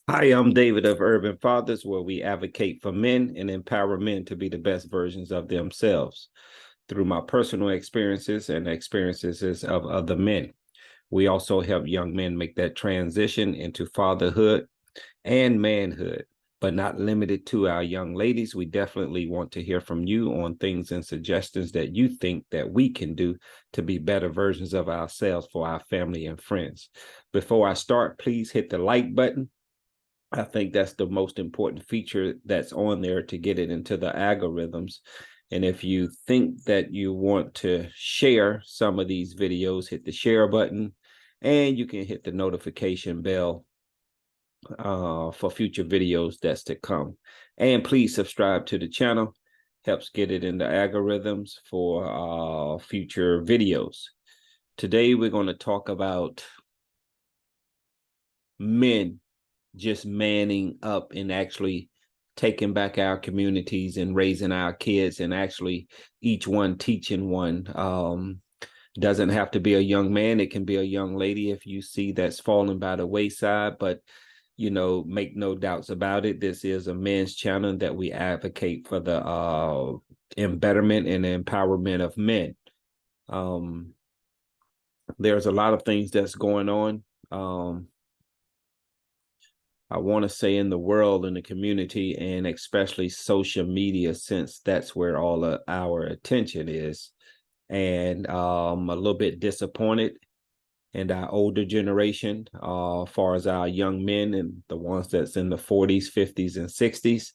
Hi, I'm David of Urbanfathers, where we advocate for men and empower men to be the best versions of themselves through my personal experiences and experiences of other men. We also help young men make that transition into fatherhood and manhood, but not limited to our young ladies. We definitely want to hear from you on things and suggestions that you think that we can do to be better versions of ourselves for our family and friends. Before I start, please hit the like button. I think that's the most important feature that's on there to get it into the algorithms. And if you think that you want to share some of these videos, hit the share button, and you can hit the notification bell for future videos that's to come. And please subscribe to the channel. Helps get it in the algorithms for future videos. Today, we're going to talk about men just manning up and actually taking back our communities and raising our kids, and actually each one teaching one. Doesn't have to be a young man. It can be a young lady if you see that's falling by the wayside. But, make no doubts about it. This is a men's channel that we advocate for the embetterment and empowerment of men. There's a lot of things that's going on. I want to say in the world, in the community, and especially social media, since that's where all of our attention is. And a little bit disappointed in our older generation, as far as our young men and the ones that's in the 40s, 50s, and 60s.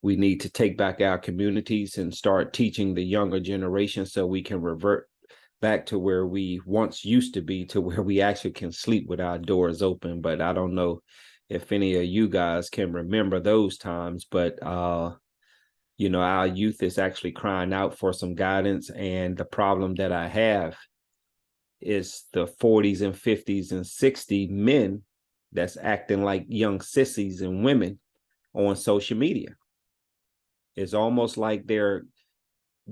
We need to take back our communities and start teaching the younger generation so we can revert back to where we once used to be, to where we actually can sleep with our doors open. But I don't know if any of you guys can remember those times, but our youth is actually crying out for some guidance. And the problem that I have is the 40s and 50s and 60 men that's acting like young sissies and women on social media. It's almost like they're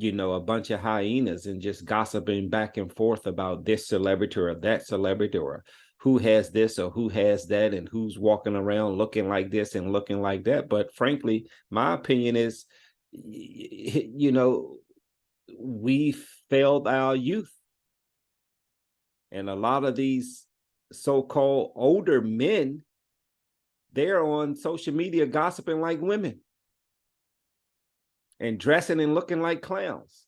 a bunch of hyenas and just gossiping back and forth about this celebrity or that celebrity, or who has this or who has that, and who's walking around looking like this and looking like that. But frankly, my opinion is, we failed our youth. And a lot of these so-called older men, they're on social media gossiping like women and dressing and looking like clowns.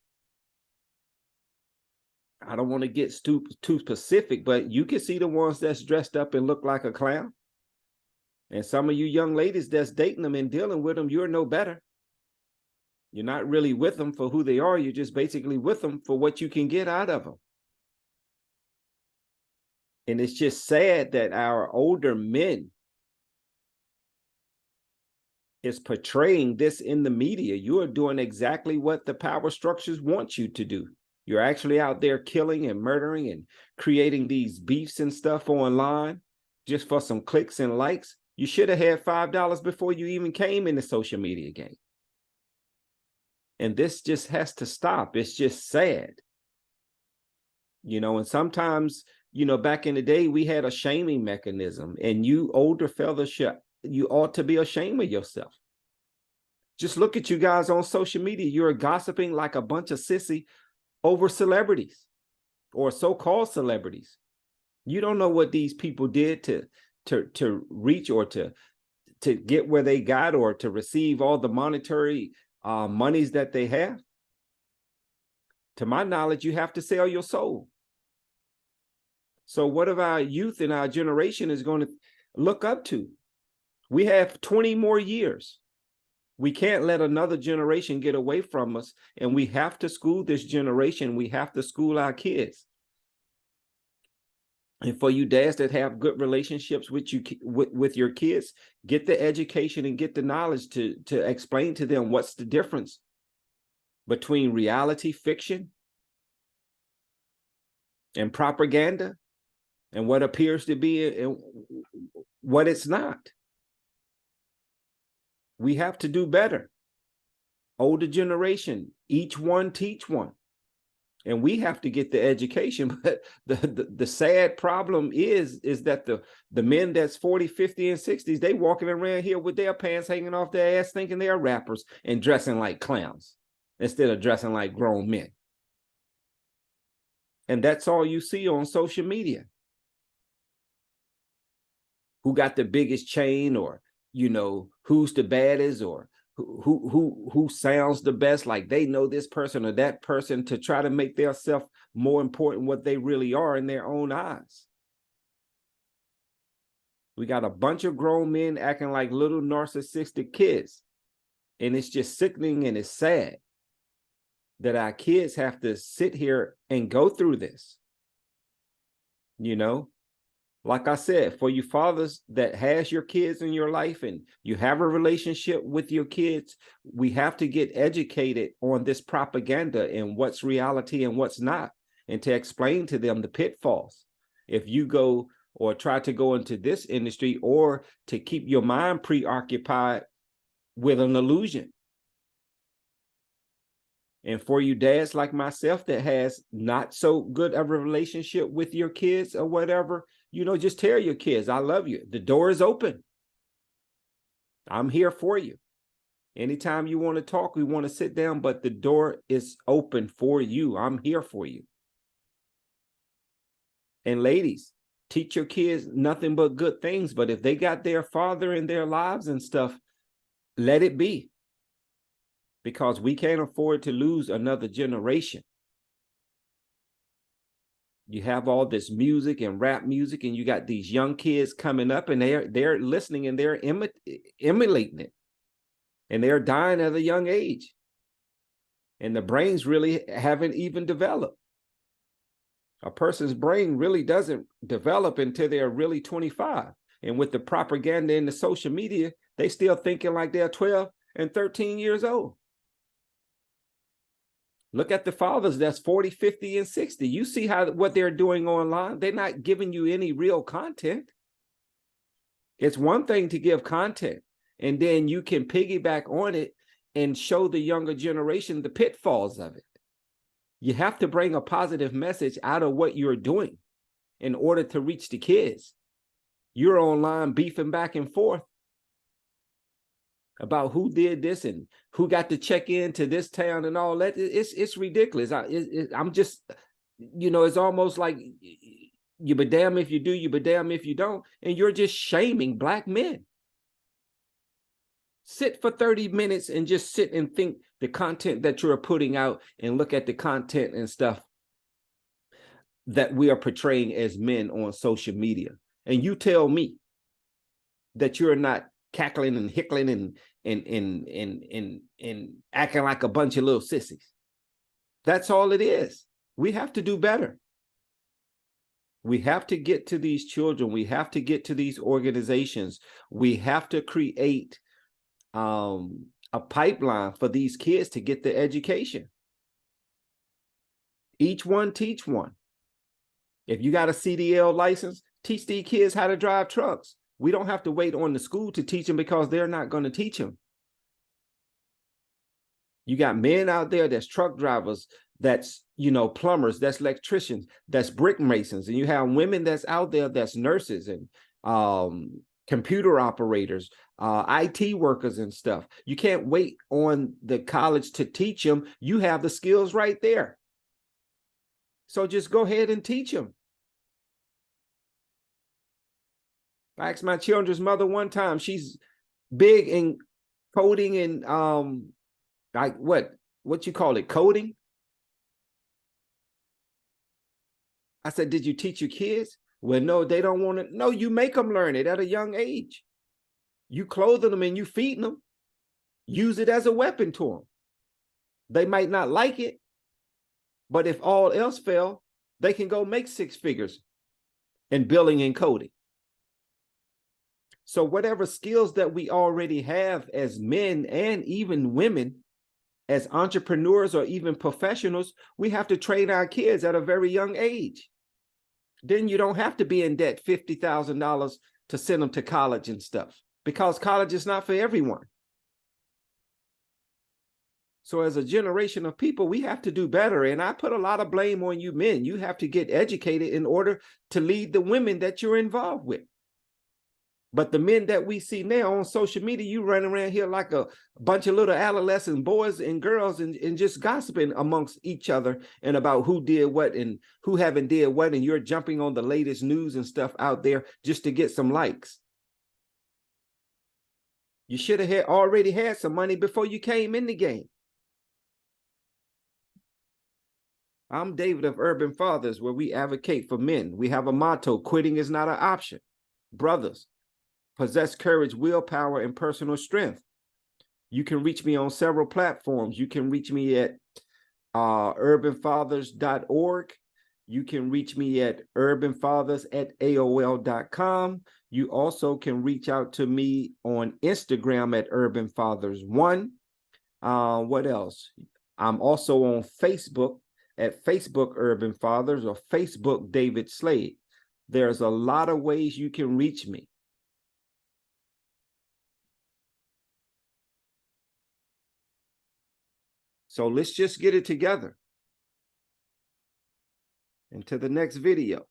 I don't want to get too specific, but you can see the ones that's dressed up and look like a clown. And some of you young ladies that's dating them and dealing with them, you're no better. You're not really with them for who they are. You're just basically with them for what you can get out of them. And it's just sad that our older men is portraying this in the media. You are doing exactly what the power structures want you to do. You're actually out there killing and murdering and creating these beefs and stuff online just for some clicks and likes. You should have had $5 before you even came in the social media game. And this just has to stop. It's just sad. And sometimes, back in the day, we had a shaming mechanism, and you older fellas, you ought to be ashamed of yourself. Just look at you guys on social media. You're gossiping like a bunch of sissy over celebrities or so-called celebrities. You don't know what these people did to reach or to get where they got, or to receive all the monetary monies that they have. To my knowledge, you have to sell your soul. So what of our youth and our generation is going to look up to? We have 20 more years. We can't let another generation get away from us, and we have to school this generation. We have to school our kids. And for you dads that have good relationships with your kids, get the education and get the knowledge to explain to them what's the difference between reality fiction and propaganda, and what appears to be and what it's not. We have to do better. Older generation, each one teach one. And we have to get the education. But the sad problem is that the men that's 40, 50, and 60s, they walking around here with their pants hanging off their ass thinking they're rappers and dressing like clowns instead of dressing like grown men. And that's all you see on social media. Who got the biggest chain, or, who's the baddest, or who sounds the best, like they know this person or that person, to try to make themselves more important what they really are in their own eyes. We got a bunch of grown men acting like little narcissistic kids, and it's just sickening, and it's sad that our kids have to sit here and go through this. Like I said, for you fathers that has your kids in your life and you have a relationship with your kids, we have to get educated on this propaganda and what's reality and what's not, and to explain to them the pitfalls. If you go or try to go into this industry, or to keep your mind preoccupied with an illusion. And for you dads like myself that has not so good of a relationship with your kids or whatever, just tell your kids, I love you. The door is open. I'm here for you. Anytime you want to talk, we want to sit down, but the door is open for you. I'm here for you. And ladies, teach your kids nothing but good things. But if they got their father in their lives and stuff, let it be. Because we can't afford to lose another generation. You have all this music and rap music, and you got these young kids coming up, and they're listening, and they're emulating it, and they're dying at a young age, and the brains really haven't even developed. A person's brain really doesn't develop until they're really 25, and with the propaganda and the social media, they still thinking like they're 12 and 13 years old. Look at the fathers that's 40, 50, and 60. You see what they're doing online. They're not giving you any real content. It's one thing to give content, and then you can piggyback on it and show the younger generation the pitfalls of it. You have to bring a positive message out of what you're doing in order to reach the kids. You're online beefing back and forth about who did this and who got to check into this town and all that. It's ridiculous. I'm just, it's almost like you be damned if you do, you be damned if you don't. And you're just shaming Black men. Sit for 30 minutes and just sit and think the content that you're putting out, and look at the content and stuff that we are portraying as men on social media. And you tell me that you're not cackling and hickling and acting like a bunch of little sissies. That's all it is. We have to do better. We have to get to these children. We have to get to these organizations. We have to create a pipeline for these kids to get the education. Each one teach one. If you got a CDL license, teach these kids how to drive trucks. We don't have to wait on the school to teach them, because they're not going to teach them. You got men out there that's truck drivers, that's, plumbers, that's electricians, that's brick masons. And you have women that's out there that's nurses and computer operators, IT workers and stuff. You can't wait on the college to teach them. You have the skills right there. So just go ahead and teach them. I asked my children's mother one time, she's big in coding and like what you call it, coding? I said, did you teach your kids? Well, no, they don't want to. No, you make them learn it at a young age. You clothing them and you feeding them. Use it as a weapon to them. They might not like it, but if all else fail, they can go make 6 figures in billing and coding. So whatever skills that we already have as men and even women, as entrepreneurs or even professionals, we have to train our kids at a very young age. Then you don't have to be in debt $50,000 to send them to college and stuff, because college is not for everyone. So as a generation of people, we have to do better. And I put a lot of blame on you men. You have to get educated in order to lead the women that you're involved with. But the men that we see now on social media, you run around here like a bunch of little adolescent boys and girls and just gossiping amongst each other and about who did what and who haven't did what. And you're jumping on the latest news and stuff out there just to get some likes. You should have already had some money before you came in the game. I'm David of Urban Fathers, where we advocate for men. We have a motto: quitting is not an option. Brothers, possess courage, willpower, and personal strength. You can reach me on several platforms. You can reach me at urbanfathers.org. You can reach me at urbanfathers@aol.com. You also can reach out to me on Instagram at urbanfathers1. What else? I'm also on Facebook at Facebook Urban Fathers or Facebook David Slade. There's a lot of ways you can reach me. So let's just get it together. Until the next video.